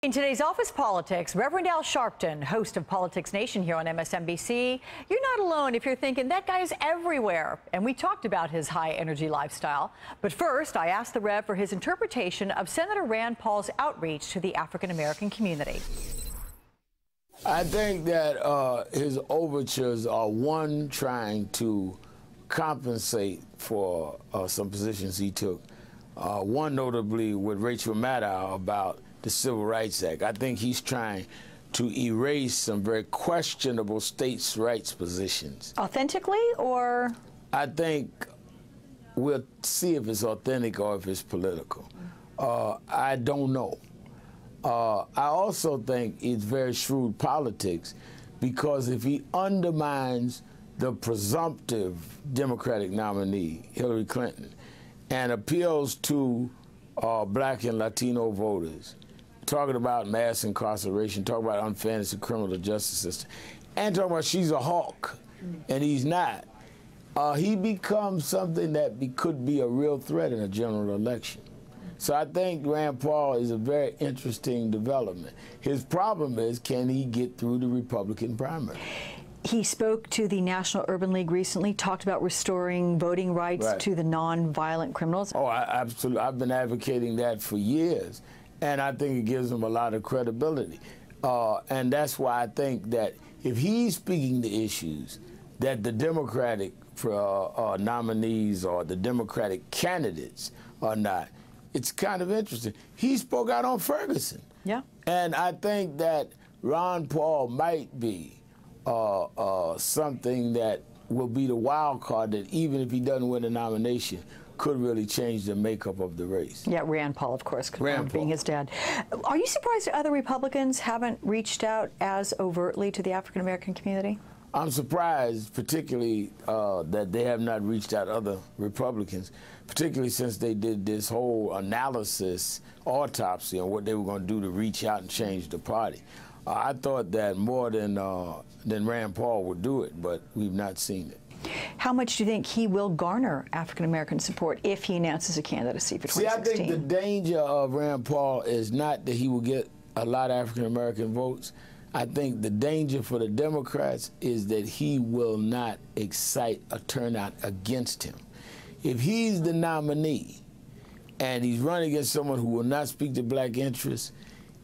In today's Office Politics, Reverend Al Sharpton, host of Politics Nation here on MSNBC. You're not alone if you're thinking that guy's everywhere. And we talked about his high-energy lifestyle. But first, I asked the Rev for his interpretation of Senator Rand Paul's outreach to the African-American community. I think that his overtures are, one, trying to compensate for some positions he took. One notably with Rachel Maddow about the Civil Rights Act. I think he's trying to erase some very questionable states' rights positions. Authentically, or? I think we'll see if it's authentic or if it's political. I don't know. I also think it's very shrewd politics, because if he undermines the presumptive Democratic nominee, Hillary Clinton, and appeals to black and Latino voters, talking about mass incarceration, talking about unfairness in the criminal justice system, and talking about she's a hawk, and he's not, he becomes something that could be a real threat in a general election. So I think Rand Paul is a very interesting development. His problem is, can he get through the Republican primary? He spoke to the National Urban League recently, talked about restoring voting rights to the non-violent criminals. Oh, absolutely. I've been advocating that for years, and I think it gives him a lot of credibility. And that's why I think that if he's speaking to issues that the Democratic nominees or the Democratic candidates are not, it's kind of interesting. He spoke out on Ferguson. Yeah. And I think that Ron Paul might be something that will be the wild card that, even if he doesn't win the nomination, could really change the makeup of the race. Yeah, Rand Paul, of course, being his dad. Are you surprised that other Republicans haven't reached out as overtly to the African-American community? I'm surprised, particularly that they have not reached out other Republicans, particularly since they did this whole analysis, autopsy on what they were going to do to reach out and change the party. I thought that more than Rand Paul would do it, but we've not seen it. How much do you think he will garner African-American support if he announces a candidacy for 2016? See, I think the danger of Rand Paul is not that he will get a lot of African-American votes. I think the danger for the Democrats is that he will not excite a turnout against him. If he's the nominee and he's running against someone who will not speak to black interests,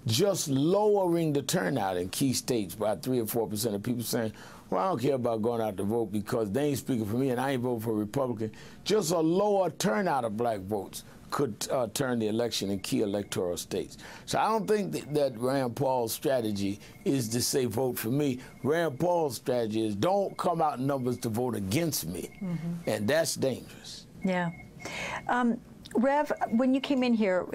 just lowering the turnout in key states by 3 or 4% of people saying, well, I don't care about going out to vote because they ain't speaking for me and I ain't voting for a Republican. Just a lower turnout of black votes could turn the election in key electoral states. So I don't think that Rand Paul's strategy is to say vote for me. Rand Paul's strategy is don't come out in numbers to vote against me. And that's dangerous. Yeah. Rev, when you came in here,